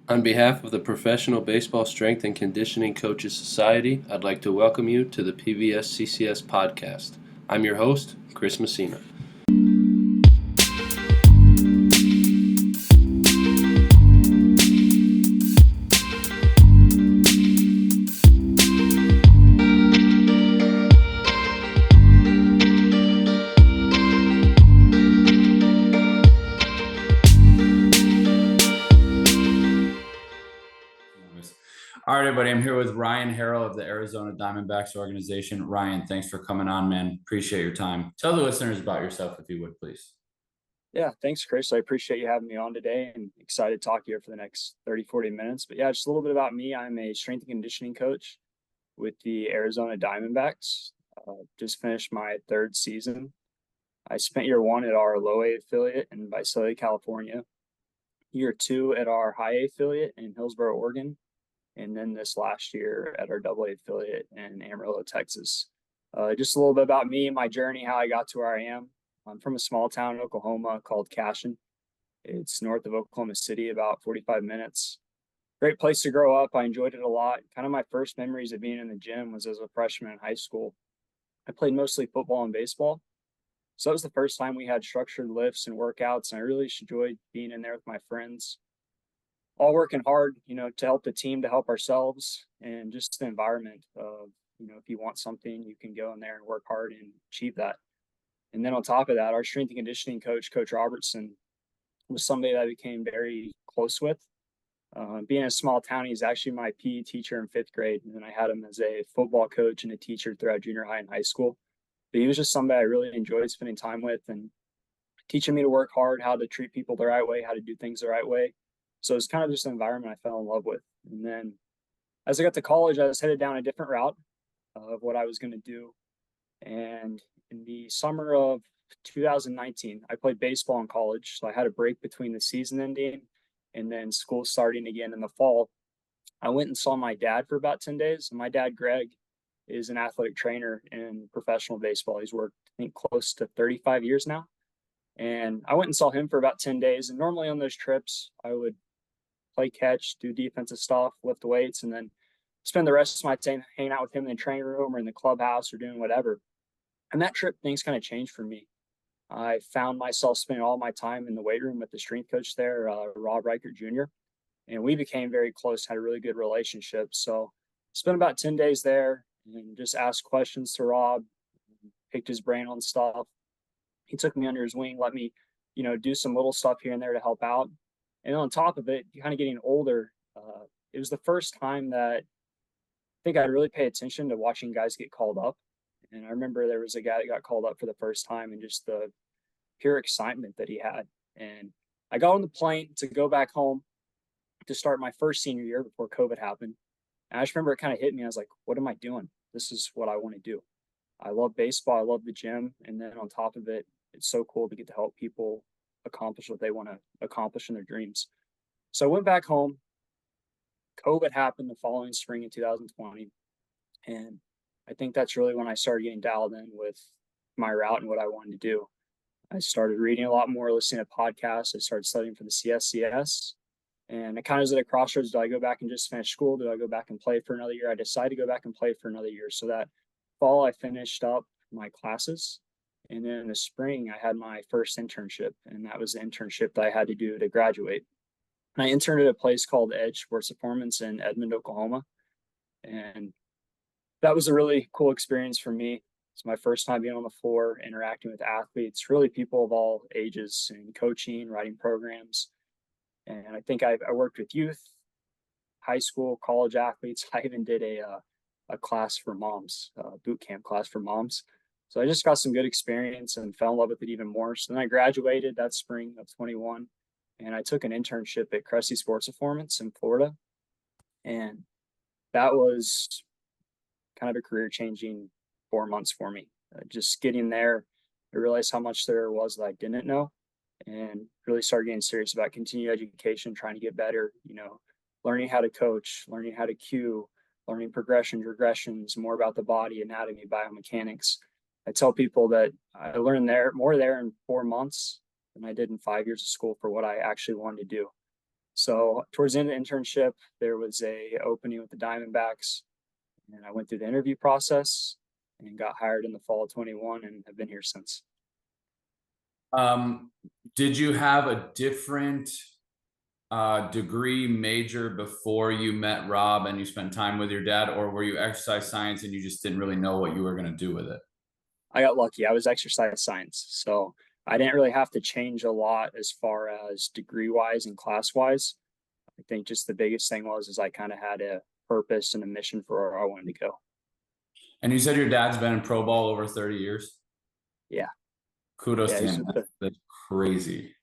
On behalf of the Professional Baseball Strength and Conditioning Coaches Society, I'd like to welcome you to the PBSCCS Podcast. I'm your host, Chris Messina. All right, everybody. I'm here with Ryan Harrel of the Arizona Diamondbacks organization. Ryan, thanks for coming on, man. Appreciate your time. Tell the listeners about yourself, if you would, please. Yeah, thanks, Chris. I appreciate you having me on today and excited to talk to you for the next 30, 40 minutes. But yeah, just a little bit about me. I'm a strength and conditioning coach with the Arizona Diamondbacks. Just finished my third season. I spent year one at our low A affiliate in Visalia, California, year two at our high A affiliate in Hillsboro, Oregon, and then this last year at our double A affiliate in Amarillo, Texas. Just a little bit about me, my journey, how I got to where I am. I'm from a small town in Oklahoma called Cashin. It's north of Oklahoma City, about 45 minutes. Great place to grow up. I enjoyed it a lot. Kind of my first memories of being in the gym was as a freshman in high school. I played mostly football and baseball. So that was the first time we had structured lifts and workouts, and I really enjoyed being in there with my friends. All working hard, to help the team, to help ourselves, and just the environment of, if you want something, you can go in there and work hard and achieve that. And then on top of that, our strength and conditioning coach, Coach Robertson, was somebody that I became very close with. Being a small town, he's actually my PE teacher in fifth grade, and then I had him as a football coach and a teacher throughout junior high and high school. But he was just somebody I really enjoyed spending time with and teaching me to work hard, how to treat people the right way, how to do things the right way. So it's kind of just an environment I fell in love with. And then as I got to college, I was headed down a different route of what I was going to do. And in the summer of 2019, I played baseball in college. So I had a break between the season ending and then school starting again in the fall. I went and saw my dad for about 10 days. And my dad, Greg, is an athletic trainer in professional baseball. He's worked, I think, close to 35 years now. And I went and saw him for about 10 days. And normally on those trips, I would play catch, do defensive stuff, lift weights, and then spend the rest of my time hanging out with him in the training room or in the clubhouse or doing whatever. And that trip, things kind of changed for me. I found myself spending all my time in the weight room with the strength coach there, Rob Reichert Jr., and we became very close, had a really good relationship. So spent about 10 days there and just asked questions to Rob, picked his brain on stuff. He took me under his wing, let me, do some little stuff here and there to help out. And on top of it, kind of getting older, it was the first time that I think I'd really pay attention to watching guys get called up. And I remember there was a guy that got called up for the first time and just the pure excitement that he had. And I got on the plane to go back home to start my first senior year before COVID happened. And I just remember it kind of hit me. I was like, what am I doing? This is what I want to do. I love baseball. I love the gym. And then on top of it, it's so cool to get to help people accomplish what they want to accomplish in their dreams. So I went back home. COVID happened the following spring in 2020. And I think that's really when I started getting dialed in with my route and what I wanted to do. I started reading a lot more, listening to podcasts. I started studying for the CSCS. And it kind of was at a crossroads. Do I go back and just finish school? Do I go back and play for another year? I decided to go back and play for another year. So that fall, I finished up my classes. And then in the spring, I had my first internship. And that was the internship that I had to do to graduate. And I interned at a place called Edge Sports Performance in Edmond, Oklahoma. And that was a really cool experience for me. It's my first time being on the floor, interacting with athletes, really people of all ages, and coaching, writing programs. And I think I worked with youth, high school, college athletes. I even did a class for moms, a boot camp class for moms. So I just got some good experience and fell in love with it even more. So then I graduated that spring of 21, and I took an internship at Cressy Sports Performance in Florida. And that was kind of a career-changing 4 months for me. Just getting there, I realized how much there was that I didn't know, and really started getting serious about continued education, trying to get better, learning how to coach, learning how to cue, learning progressions, regressions, more about the body, anatomy, biomechanics. I tell people that I learned more there in 4 months than I did in 5 years of school for what I actually wanted to do. So towards the end of the internship, there was a opening with the Diamondbacks, and I went through the interview process and got hired in the fall of 21 and have been here since. Did you have a different degree major before you met Rob and you spent time with your dad, or were you exercise science and you just didn't really know what you were going to do with it? I got lucky. I was exercise science, so I didn't really have to change a lot as far as degree wise and class wise. I think just the biggest thing was I kind of had a purpose and a mission for where I wanted to go. And you said your dad's been in pro ball over 30 years. Yeah. Kudos to him. That's crazy.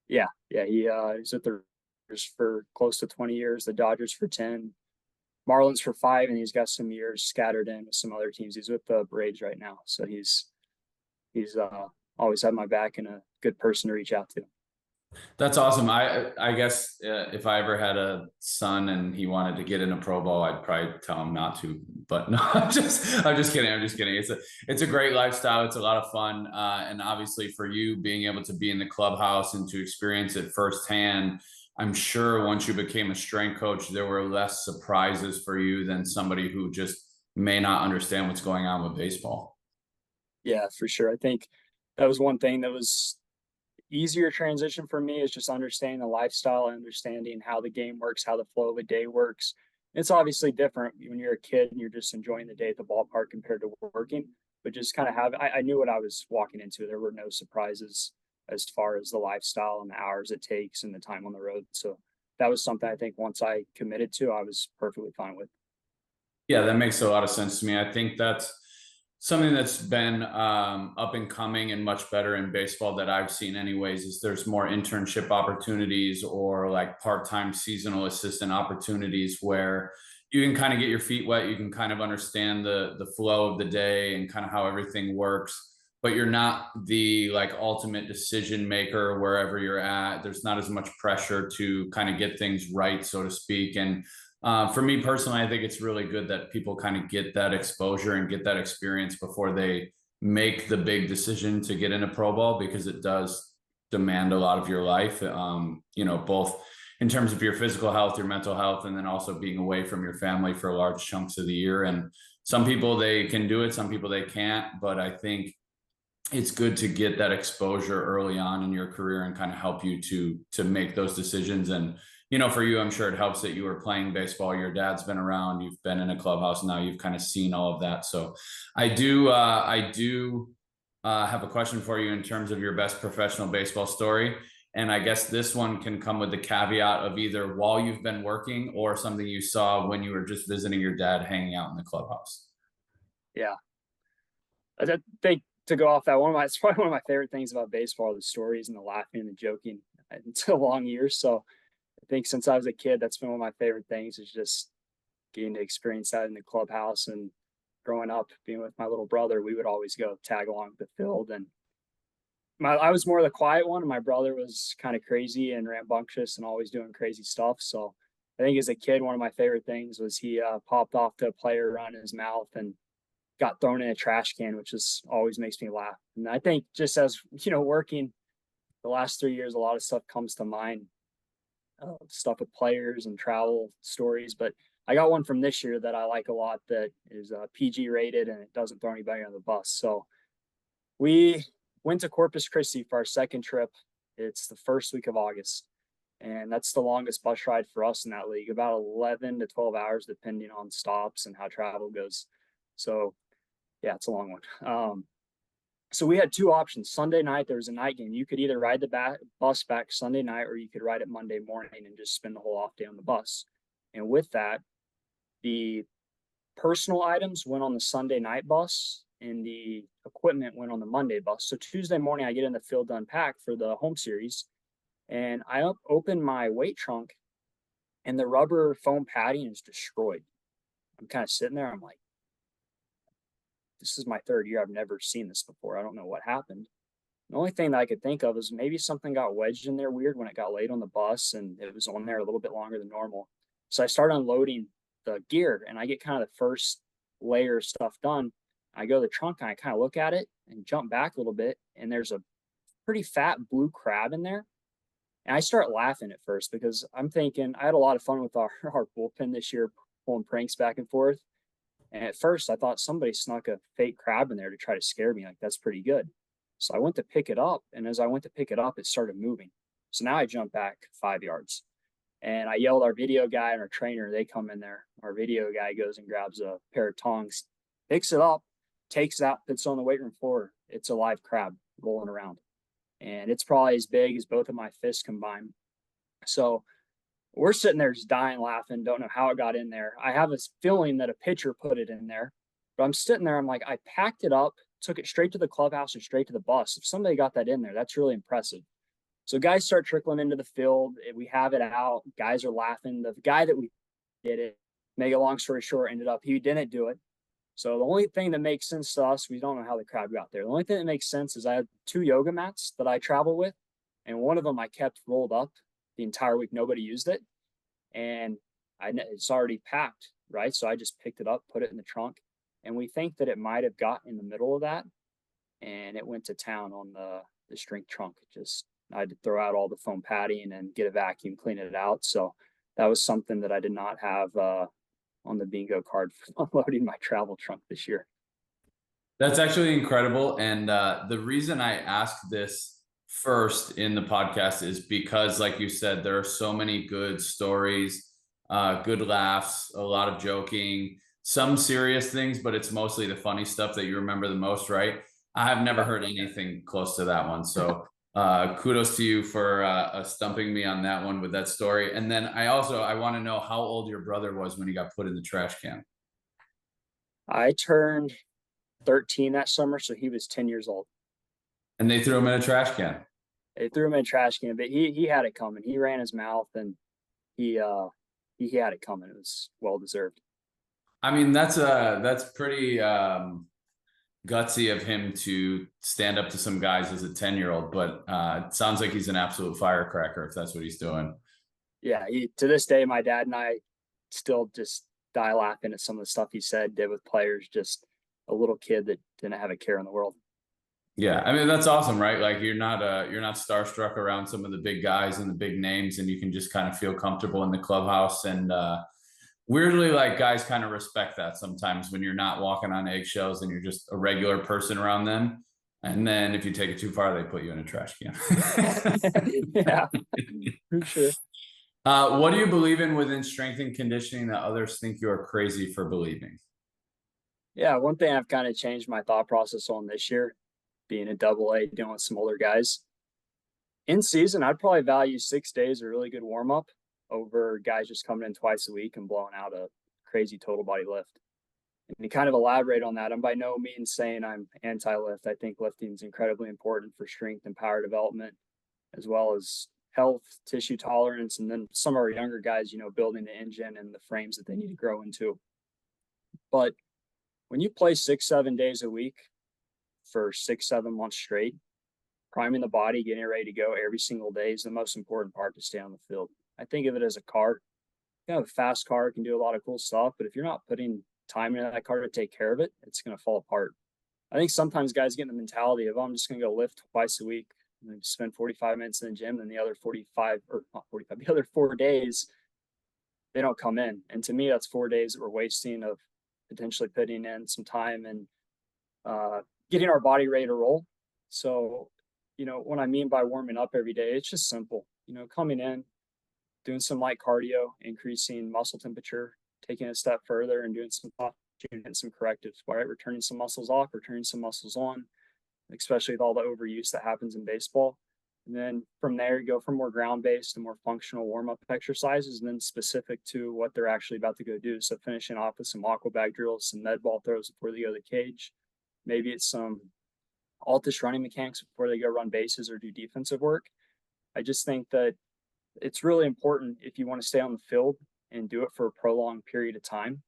Yeah. He's with the Rangers for close to 20 years, the Dodgers for 10, Marlins for 5, and he's got some years scattered in with some other teams. He's with the Braves right now, so he's always had my back and a good person to reach out to. That's awesome. I guess if I ever had a son and he wanted to get into pro ball, I'd probably tell him not to. But no, I'm just kidding. It's a great lifestyle. It's a lot of fun, and obviously for you being able to be in the clubhouse and to experience it firsthand, I'm sure once you became a strength coach, there were less surprises for you than somebody who just may not understand what's going on with baseball. Yeah, for sure. I think that was one thing that was easier transition for me, is just understanding the lifestyle, understanding how the game works, how the flow of a day works. It's obviously different when you're a kid and you're just enjoying the day at the ballpark compared to working, but just kind of I knew what I was walking into. There were no surprises as far as the lifestyle and the hours it takes and the time on the road. So that was something I think once I committed to, I was perfectly fine with. Yeah, that makes a lot of sense to me. I think that's something that's been up and coming and much better in baseball that I've seen anyways, is there's more internship opportunities or like part-time seasonal assistant opportunities where you can kind of get your feet wet. You can kind of understand the flow of the day and kind of how everything works, but you're not the like ultimate decision maker wherever you're at. There's not as much pressure to kind of get things right, so to speak. And for me personally, I think it's really good that people kind of get that exposure and get that experience before they make the big decision to get into pro ball, because it does demand a lot of your life, both in terms of your physical health, your mental health, and then also being away from your family for large chunks of the year. And some people, they can do it, some people they can't, but I think it's good to get that exposure early on in your career and kind of help you to make those decisions. And for you, I'm sure it helps that you were playing baseball. Your dad's been around. You've been in a clubhouse now. You've kind of seen all of that. So I do have a question for you in terms of your best professional baseball story. And I guess this one can come with the caveat of either while you've been working or something you saw when you were just visiting your dad hanging out in the clubhouse. Yeah. I think to go off that, it's probably one of my favorite things about baseball, the stories and the laughing and the joking until long years. So I think since I was a kid, that's been one of my favorite things, is just getting to experience that in the clubhouse. And growing up, being with my little brother, we would always go tag along the field. And I was more the quiet one, and my brother was kind of crazy and rambunctious and always doing crazy stuff. So I think as a kid, one of my favorite things was he popped off to a player run in his mouth and got thrown in a trash can, which always makes me laugh. And I think just as, working the last 3 years, a lot of stuff comes to mind, stuff with players and travel stories. But I got one from this year that I like a lot that is PG rated and it doesn't throw anybody on the bus. So we went to Corpus Christi for our second trip. It's the first week of August, and that's the longest bus ride for us in that league, about 11 to 12 hours, depending on stops and how travel goes. So yeah, it's a long one. So we had two options. Sunday night, there was a night game. You could either ride the bus back Sunday night, or you could ride it Monday morning and just spend the whole off day on the bus. And with that, the personal items went on the Sunday night bus and the equipment went on the Monday bus. So Tuesday morning, I get in the field to unpack for the home series, and I open my weight trunk and the rubber foam padding is destroyed. I'm kind of sitting there. I'm like, this is my third year. I've never seen this before. I don't know what happened. The only thing that I could think of is maybe something got wedged in there weird when it got laid on the bus, and it was on there a little bit longer than normal. So I start unloading the gear, and I get kind of the first layer of stuff done. I go to the trunk and I kind of look at it and jump back a little bit, and there's a pretty fat blue crab in there. And I start laughing at first because I'm thinking I had a lot of fun with our bullpen this year, pulling pranks back and forth. And at first I thought somebody snuck a fake crab in there to try to scare me. Like, that's pretty good. So I went to pick it up. And as I went to pick it up, it started moving. So now I jump back 5 yards and I yelled our video guy and our trainer. They come in there. Our video guy goes and grabs a pair of tongs, picks it up, takes it out, puts it on the weight room floor. It's a live crab rolling around. And it's probably as big as both of my fists combined. So we're sitting there just dying laughing, don't know how it got in there. I have this feeling that a pitcher put it in there, but I'm sitting there, I'm like, I packed it up, took it straight to the clubhouse or straight to the bus. If somebody got that in there, that's really impressive. So guys start trickling into the field. We have it out. Guys are laughing. The guy that we did it, make a long story short, ended up, he didn't do it. So the only thing that makes sense to us, we don't know how the crab got there. The only thing that makes sense is I had 2 yoga mats that I travel with, and one of them I kept rolled up the entire week. Nobody used it, and it's already packed, right? So I just picked it up, put it in the trunk, and we think that it might have got in the middle of that, and it went to town on the shrink trunk. I had to throw out all the foam padding and get a vacuum, clean it out. So that was something that I did not have on the bingo card for unloading my travel trunk this year. That's actually incredible. And the reason I asked this first in the podcast is because, like you said, there are so many good stories, good laughs, a lot of joking, some serious things, but it's mostly the funny stuff that you remember the most, right? I have never heard anything close to that one. So kudos to you for stumping me on that one with that story. And then I want to know how old your brother was when he got put in the trash can. I turned 13 that summer, so he was 10 years old. And they threw him in a trash can. They threw him in a trash can, but he had it coming. He ran his mouth, and he had it coming. It was well deserved. I mean, that's pretty gutsy of him to stand up to some guys as a 10-year-old, but it sounds like he's an absolute firecracker if that's what he's doing. Yeah, to this day, my dad and I still just die laughing at some of the stuff he did with players. Just a little kid that didn't have a care in the world. Yeah, I mean, that's awesome, right? Like you're not starstruck around some of the big guys and the big names, and you can just kind of feel comfortable in the clubhouse. And weirdly, like, guys kind of respect that sometimes when you're not walking on eggshells and you're just a regular person around them. And then if you take it too far, they put you in a trash can. Yeah, for sure. What do you believe in within strength and conditioning that others think you are crazy for believing? Yeah, one thing I've kind of changed my thought process on this year, being a AA, dealing with some older guys. In season, I'd probably value 6 days of really good warm-up over guys just coming in twice a week and blowing out a crazy total body lift. And to kind of elaborate on that, I'm by no means saying I'm anti-lift. I think lifting is incredibly important for strength and power development, as well as health, tissue tolerance, and then some of our younger guys, building the engine and the frames that they need to grow into. But when you play 6-7 days a week for 6-7 months straight, priming the body, getting it ready to go every single day is the most important part to stay on the field. I think of it as a car. You have a fast car, it can do a lot of cool stuff, but if you're not putting time into that car to take care of it, it's going to fall apart. I think sometimes guys get in the mentality of, I'm just going to go lift twice a week and spend 45 minutes in the gym, and the other 4 days, they don't come in. And to me, that's 4 days that we're wasting of potentially putting in some time and getting our body ready to roll. So, what I mean by warming up every day, it's just simple, coming in, doing some light cardio, increasing muscle temperature, taking it a step further and doing some and some correctives, right? Returning some muscles off, returning some muscles on, especially with all the overuse that happens in baseball. And then from there, you go from more ground-based to more functional warm-up exercises, and then specific to what they're actually about to go do. So finishing off with some aqua bag drills, some med ball throws before they go to the cage. Maybe it's some altish running mechanics before they go run bases or do defensive work. I just think that it's really important if you want to stay on the field and do it for a prolonged period of time.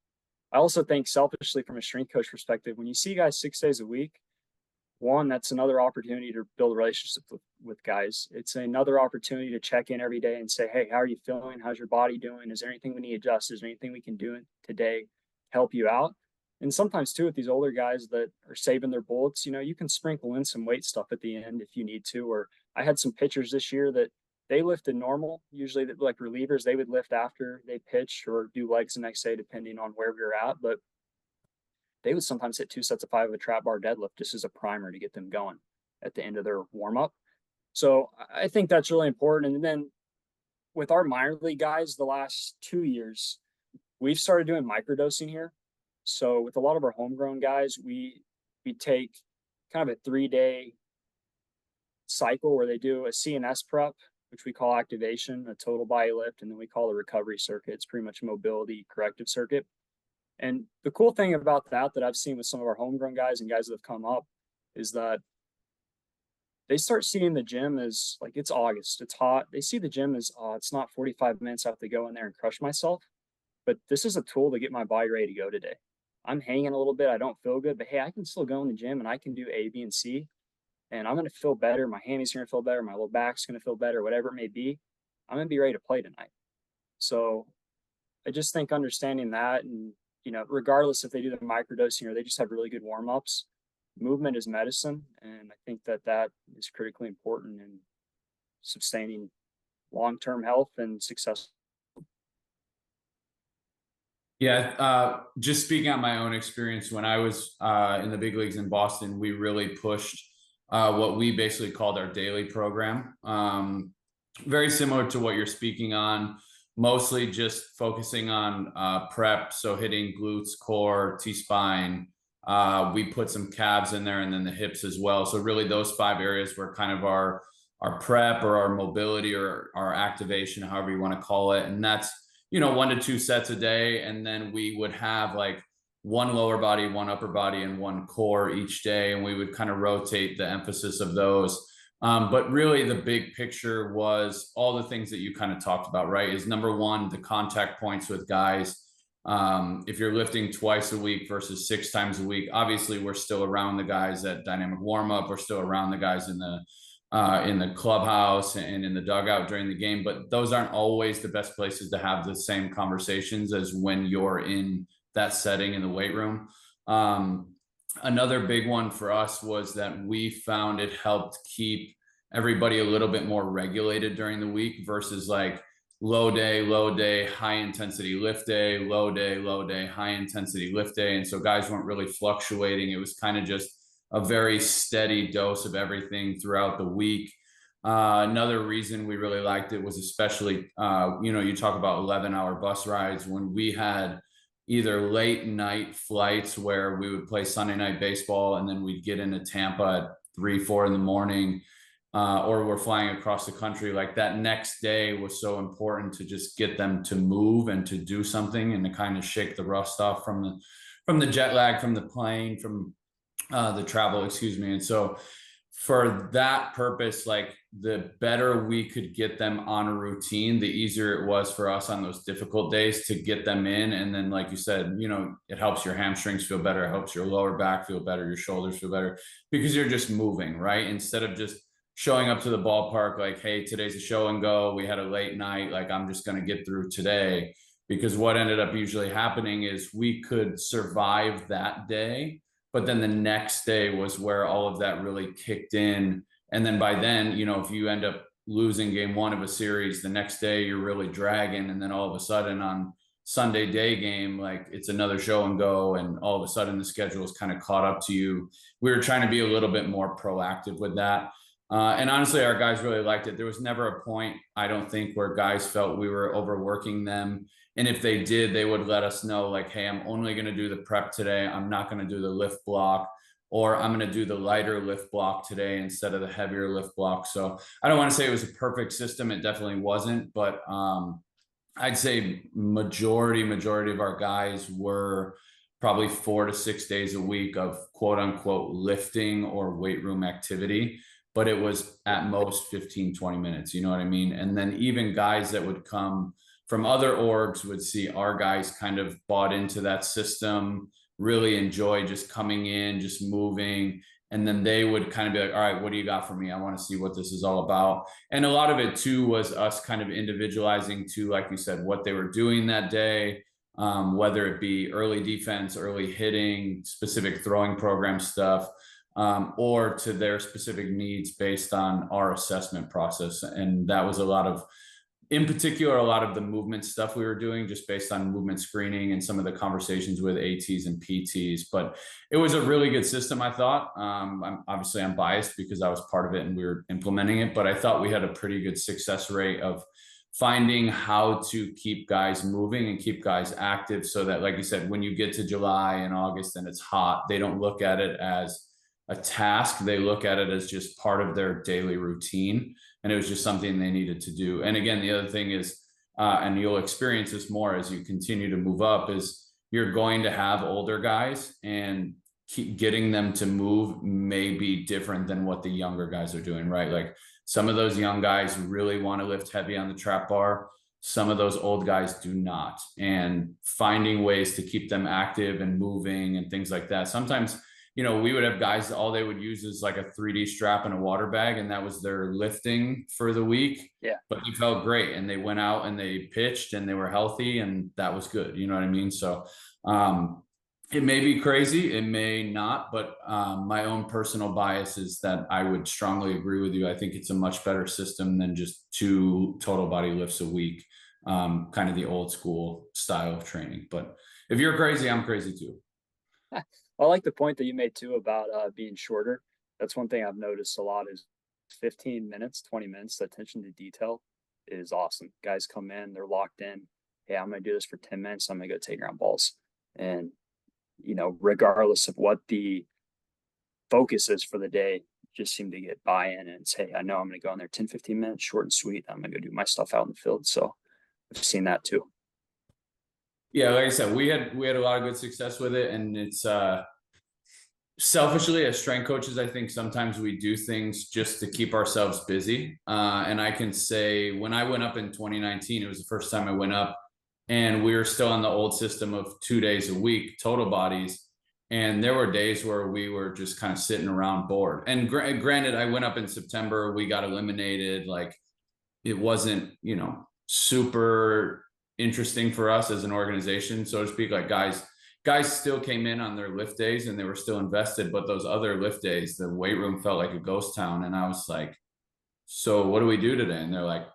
I also think selfishly from a strength coach perspective, when you see guys 6 days a week, one, that's another opportunity to build relationships with guys. It's another opportunity to check in every day and say, hey, how are you feeling? How's your body doing? Is there anything we need to adjust? Is there anything we can do today to help you out? And sometimes too, with these older guys that are saving their bullets, you can sprinkle in some weight stuff at the end if you need to. Or I had some pitchers this year that they lifted normal. Usually, like relievers, they would lift after they pitch or do legs the next day, depending on where we were at. But they would sometimes hit 2 sets of 5 of a trap bar deadlift just as a primer to get them going at the end of their warm up. So I think that's really important. And then with our minor league guys, the last 2 years, we've started doing microdosing here. So with a lot of our homegrown guys, we take kind of a 3-day cycle where they do a CNS prep, which we call activation, a total body lift, and then we call the recovery circuit. It's pretty much a mobility corrective circuit. And the cool thing about that I've seen with some of our homegrown guys and guys that have come up is that they start seeing the gym as like, it's August, it's hot. They see the gym as, it's not 45 minutes I have to go in there and crush myself, but this is a tool to get my body ready to go today. I'm hanging a little bit. I don't feel good, but hey, I can still go in the gym and I can do A, B, and C, and I'm going to feel better. My hammies are going to feel better. My low back's going to feel better, whatever it may be. I'm going to be ready to play tonight. So I just think understanding that, and, regardless if they do the microdosing or they just have really good warm-ups, movement is medicine. And I think that is critically important in sustaining long-term health and success. Yeah, just speaking on my own experience, when I was in the big leagues in Boston, we really pushed what we basically called our daily program. Very similar to what you're speaking on, mostly just focusing on prep, so hitting glutes, core, T-spine. We put some calves in there and then the hips as well. So really those 5 areas were kind of our prep or our mobility or our activation, however you want to call it. And that's 1 to 2 sets a day. And then we would have like 1 lower body, 1 upper body, and 1 core each day. And we would kind of rotate the emphasis of those. But really the big picture was all the things that you kind of talked about, right? Is number 1, the contact points with guys. If you're lifting twice a week versus 6 times a week, obviously we're still around the guys at dynamic warm up. We're still around the guys in the clubhouse and in the dugout during the game, but those aren't always the best places to have the same conversations as when you're in that setting in the weight room. Another big one for us was that we found it helped keep everybody a little bit more regulated during the week versus like low day, high intensity lift day, low day, high intensity lift day. And so guys weren't really fluctuating. It was kind of just a very steady dose of everything throughout the week. Another reason we really liked it was especially, you talk about 11-hour bus rides. When we had either late night flights where we would play Sunday night baseball and then we'd get into Tampa at 3-4 in the morning, or we're flying across the country, like that next day was so important to just get them to move and to do something and to kind of shake the rust off from the jet lag, from the plane, from the travel, And so for that purpose, like the better we could get them on a routine, the easier it was for us on those difficult days to get them in. And then, like you said, it helps your hamstrings feel better. It helps your lower back feel better. Your shoulders feel better because you're just moving, right? Instead of just showing up to the ballpark like, hey, today's a show and go. We had a late night. Like, I'm just going to get through today. Because what ended up usually happening is we could survive that day, but then the next day was where all of that really kicked in. And then by then, if you end up losing game 1 of a series, the next day you're really dragging. And then all of a sudden on Sunday day game, like it's another show and go. And all of a sudden the schedule is kind of caught up to you. We were trying to be a little bit more proactive with that. And honestly, our guys really liked it. There was never a point, I don't think, where guys felt we were overworking them. And if they did, they would let us know like, hey, I'm only going to do the prep today. I'm not going to do the lift block, or I'm going to do the lighter lift block today instead of the heavier lift block. So I don't want to say it was a perfect system. It definitely wasn't, but I'd say majority of our guys were probably 4 to 6 days a week of quote unquote lifting or weight room activity. But it was at most 15, 20 minutes, you know what I mean? And then even guys that would come from other orgs would see our guys kind of bought into that system, really enjoy just coming in, just moving. And then they would kind of be like, all right, what do you got for me? I want to see what this is all about. And a lot of it too was us kind of individualizing to, like you said, what they were doing that day, whether it be early defense, early hitting, specific throwing program stuff. or to their specific needs based on our assessment process. And that was in particular, a lot of the movement stuff we were doing just based on movement screening and some of the conversations with ATs and PTs. But it was a really good system, I thought. I'm biased because I was part of it and we were implementing it, but I thought we had a pretty good success rate of finding how to keep guys moving and keep guys active so that, like you said, when you get to July and August and it's hot, they don't look at it as a task. They look at it as just part of their daily routine. And it was just something they needed to do. And again, the other thing is, and you'll experience this more as you continue to move up, is you're going to have older guys, and keep getting them to move may be different than what the younger guys are doing, right? Like some of those young guys really want to lift heavy on the trap bar. Some of those old guys do not. And finding ways to keep them active and moving and things like that. Sometimes, we would have guys, all they would use is like a 3D strap and a water bag, and that was their lifting for the week. Yeah. But they felt great, and they went out and they pitched and they were healthy, and that was good. You know what I mean? So it may be crazy, it may not, but my own personal bias is that I would strongly agree with you. I think it's a much better system than just 2 total body lifts a week, kind of the old school style of training. But if you're crazy, I'm crazy too. I like the point that you made too about being shorter. That's one thing I've noticed a lot is 15 minutes, 20 minutes, the attention to detail is awesome. Guys come in, they're locked in. Hey, I'm going to do this for 10 minutes. I'm going to go take ground balls. And, regardless of what the focus is for the day, just seem to get buy-in and say, I know I'm going to go in there 10, 15 minutes, short and sweet. I'm going to go do my stuff out in the field. So I've seen that too. Yeah, like I said, we had a lot of good success with it, and it's selfishly as strength coaches, I think sometimes we do things just to keep ourselves busy. And I can say when I went up in 2019, it was the first time I went up, and we were still on the old system of 2 days a week, total bodies. And there were days where we were just kind of sitting around bored. And granted, I went up in September, we got eliminated. Like it wasn't, super interesting for us as an organization, so to speak. Like guys still came in on their lift days and they were still invested, but those other lift days, the weight room felt like a ghost town. And I was like, so what do we do today? And they're like,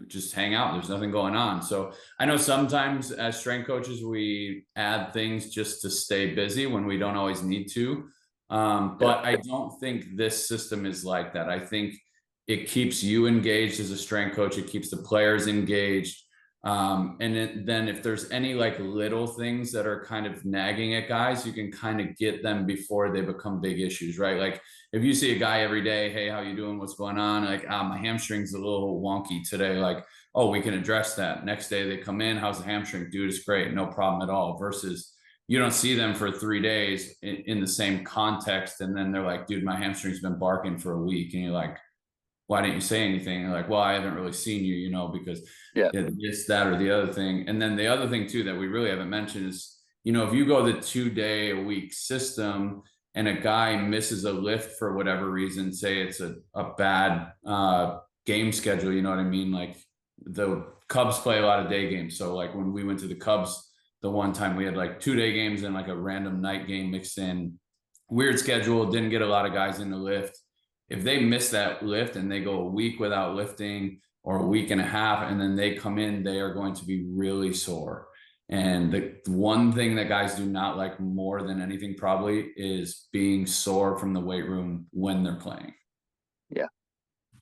just hang out, there's nothing going on. So I know sometimes as strength coaches, we add things just to stay busy when we don't always need to. But I don't think this system is like that. I think it keeps you engaged as a strength coach. It keeps the players engaged. And then if there's any like little things that are kind of nagging at guys, you can kind of get them before they become big issues, right? Like if you see a guy every day, hey, how you doing? What's going on? Like, my hamstring's a little wonky today. Like, oh, we can address that. Next day they come in, how's the hamstring? Dude, it's great. No problem at all. Versus you don't see them for 3 days in the same context. And then they're like, dude, my hamstring's been barking for a week. And you're like, why didn't you say anything? And like, well, I haven't really seen you, because this, that, or the other thing. And then the other thing too, that we really haven't mentioned is, if you go the 2 day a week system and a guy misses a lift for whatever reason, say it's a bad game schedule, you know what I mean? Like the Cubs play a lot of day games. So like when we went to the Cubs, the one time we had like 2 day games and like a random night game mixed in, weird schedule, didn't get a lot of guys in the lift. If they miss that lift and they go a week without lifting or a week and a half, and then they come in, they are going to be really sore. And the one thing that guys do not like more than anything probably is being sore from the weight room when they're playing. Yeah.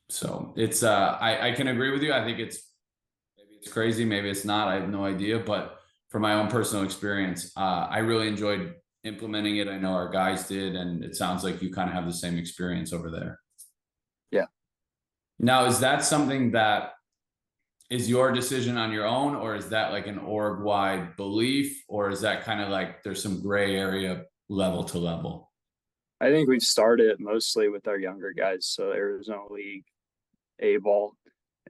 So it's, I can agree with you. I think maybe it's crazy. Maybe it's not, I have no idea, but from my own personal experience, I really enjoyed implementing it. I know our guys did, and it sounds like you kind of have the same experience over there. Yeah. Now, is that something that is your decision on your own, or is that like an org-wide belief, or is that kind of like there's some gray area level to level? I think we've started mostly with our younger guys. So Arizona League, A-ball,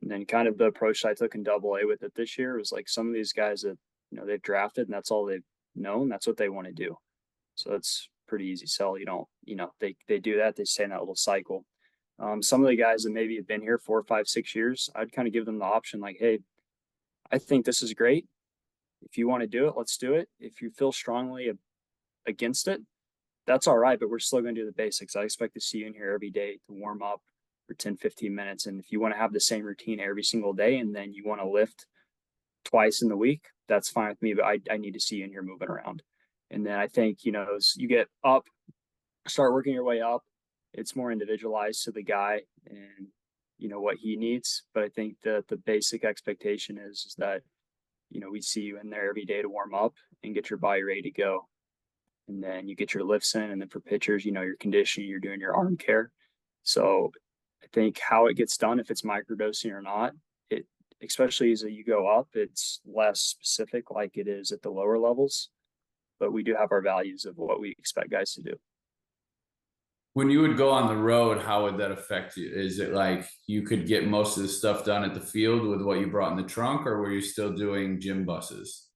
and then kind of the approach I took in Double-A with it this year was like some of these guys that, they've drafted and that's all they've known. That's what they want to do. So it's pretty easy sell. They do that. They stay in that little cycle. Some of the guys that maybe have been here 4, 5, 6 years, I'd kind of give them the option like, hey, I think this is great. If you want to do it, let's do it. If you feel strongly against it, that's all right, but we're still going to do the basics. I expect to see you in here every day to warm up for 10, 15 minutes. And if you want to have the same routine every single day and then you want to lift twice in the week, that's fine with me, but I need to see you in here moving around. And then I think, as you get up, start working your way up, it's more individualized to the guy and, what he needs. But I think the basic expectation is that, we see you in there every day to warm up and get your body ready to go. And then you get your lifts in, and then for pitchers, your conditioning, you're doing your arm care. So I think how it gets done, if it's microdosing or not, especially as you go up, it's less specific like it is at the lower levels, but we do have our values of what we expect guys to do. When you would go on the road, how would that affect you? Is it like you could get most of the stuff done at the field with what you brought in the trunk, or were you still doing gym buses?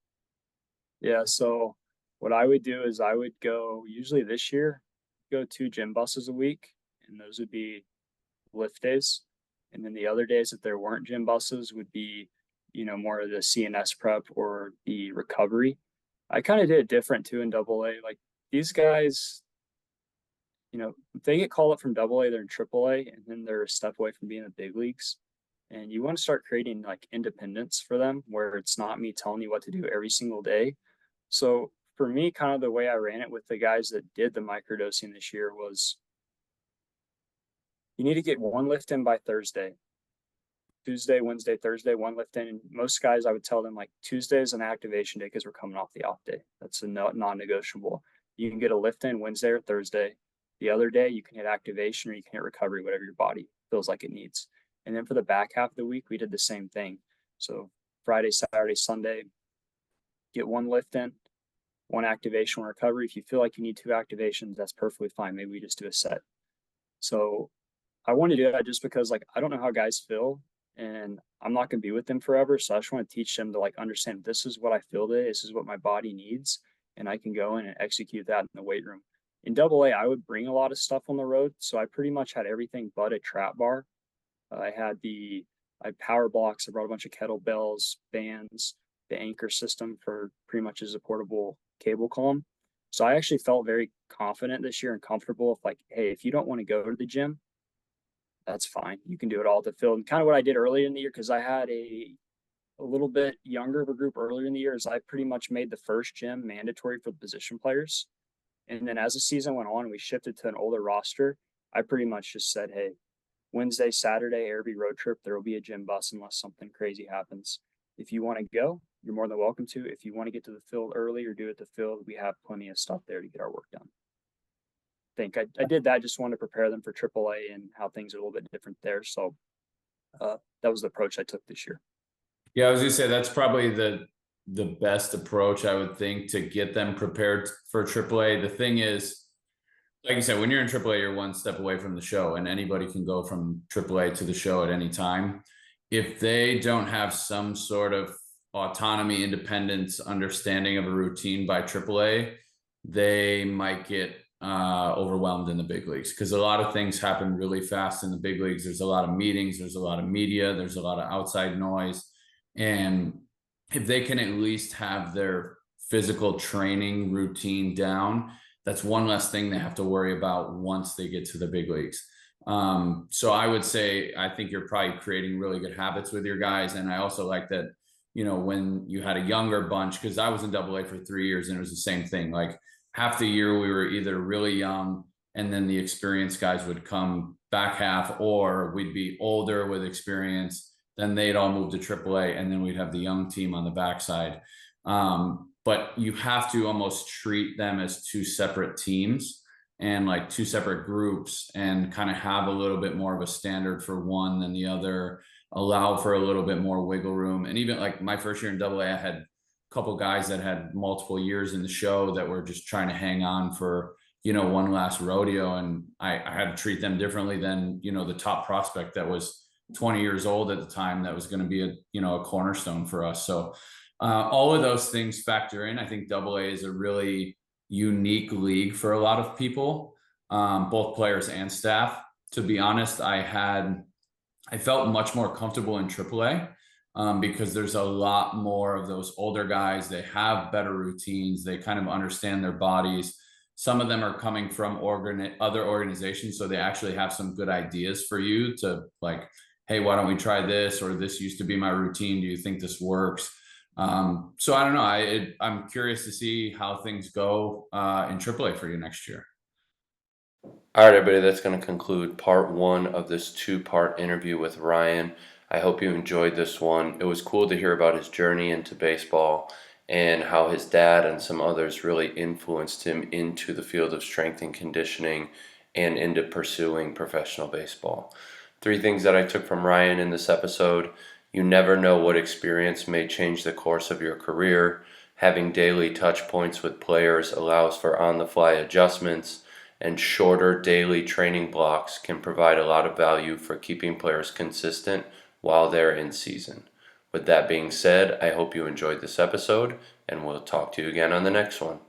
Yeah. So what I would do is I would go, usually this year, go 2 gym buses a week, and those would be lift days. And then the other days, if there weren't gym buses, would be, more of the CNS prep or the recovery. I kind of did it different too in AA. Like these guys, if they get called up from AA, they're in AAA, and then they're a step away from being in the big leagues. And you want to start creating like independence for them where it's not me telling you what to do every single day. So for me, kind of the way I ran it with the guys that did the microdosing this year was, you need to get 1 lift in by Thursday. Tuesday, Wednesday, Thursday, 1 lift in. And most guys, I would tell them like Tuesday is an activation day because we're coming off the off day. That's a non-negotiable. You can get a lift in Wednesday or Thursday. The other day, you can hit activation or you can hit recovery, whatever your body feels like it needs. And then for the back half of the week, we did the same thing. So Friday, Saturday, Sunday, get 1 lift in, 1 activation, 1 recovery. If you feel like you need 2 activations, that's perfectly fine. Maybe we just do a set. So I want to do that just because I don't know how guys feel, and I'm not going to be with them forever. So I just want to teach them to understand, this is what I feel today. This is what my body needs. And I can go in and execute that in the weight room. In AA, I would bring a lot of stuff on the road. So I pretty much had everything but a trap bar. I had power blocks. I brought a bunch of kettlebells, bands, the anchor system for pretty much as a portable cable column. So I actually felt very confident this year and comfortable with hey, if you don't want to go to the gym, that's fine. You can do it all at the field. And kind of what I did earlier in the year, because I had a little bit younger of a group earlier in the year, is I pretty much made the first gym mandatory for the position players. And then as the season went on, we shifted to an older roster. I pretty much just said, hey, Wednesday, Saturday, every road trip, there will be a gym bus unless something crazy happens. If you want to go, you're more than welcome to. If you want to get to the field early or do it at the field, we have plenty of stuff there to get our work done. I did that. Just wanted to prepare them for AAA and how things are a little bit different there. So that was the approach I took this year. Yeah, I was gonna say that's probably the best approach, I would think, to get them prepared for AAA. The thing is, like you said, when you're in AAA, you're 1 step away from the show, and anybody can go from AAA to the show at any time. If they don't have some sort of autonomy, independence, understanding of a routine by AAA, they might get overwhelmed in the big leagues, because a lot of things happen really fast in the big leagues. There's a lot of meetings, there's a lot of media, there's a lot of outside noise. And if they can at least have their physical training routine down, that's 1 less thing they have to worry about once they get to the big leagues. So I would say, I think you're probably creating really good habits with your guys. And I also like that, when you had a younger bunch, because I was in AA for 3 years and it was the same thing. Half the year we were either really young, and then the experienced guys would come back half, or we'd be older with experience, then they'd all move to AAA, and then we'd have the young team on the backside. But you have to almost treat them as 2 separate teams and 2 separate groups, and kind of have a little bit more of a standard for one than the other, allow for a little bit more wiggle room. And even my first year in AA, I had couple guys that had multiple years in the show that were just trying to hang on for, 1 last rodeo. And I had to treat them differently than, the top prospect that was 20 years old at the time, that was going to be a cornerstone for us. So all of those things factor in. I think AA is a really unique league for a lot of people, both players and staff. To be honest, I felt much more comfortable in AAA. Because there's a lot more of those older guys. They have better routines. They kind of understand their bodies. some of them are coming from other organizations, so they actually have some good ideas for you to like, hey, why don't we try this? Or this used to be my routine. Do you think this works? So I don't know. I'm curious to see how things go in AAA for you next year. All right, everybody, that's going to conclude part 1 of this 2-part interview with Ryan. I hope you enjoyed this one. It was cool to hear about his journey into baseball and how his dad and some others really influenced him into the field of strength and conditioning and into pursuing professional baseball. 3 things that I took from Ryan in this episode: you never know what experience may change the course of your career. Having daily touch points with players allows for on-the-fly adjustments, and shorter daily training blocks can provide a lot of value for keeping players consistent while they're in season. With that being said, I hope you enjoyed this episode, and we'll talk to you again on the next one.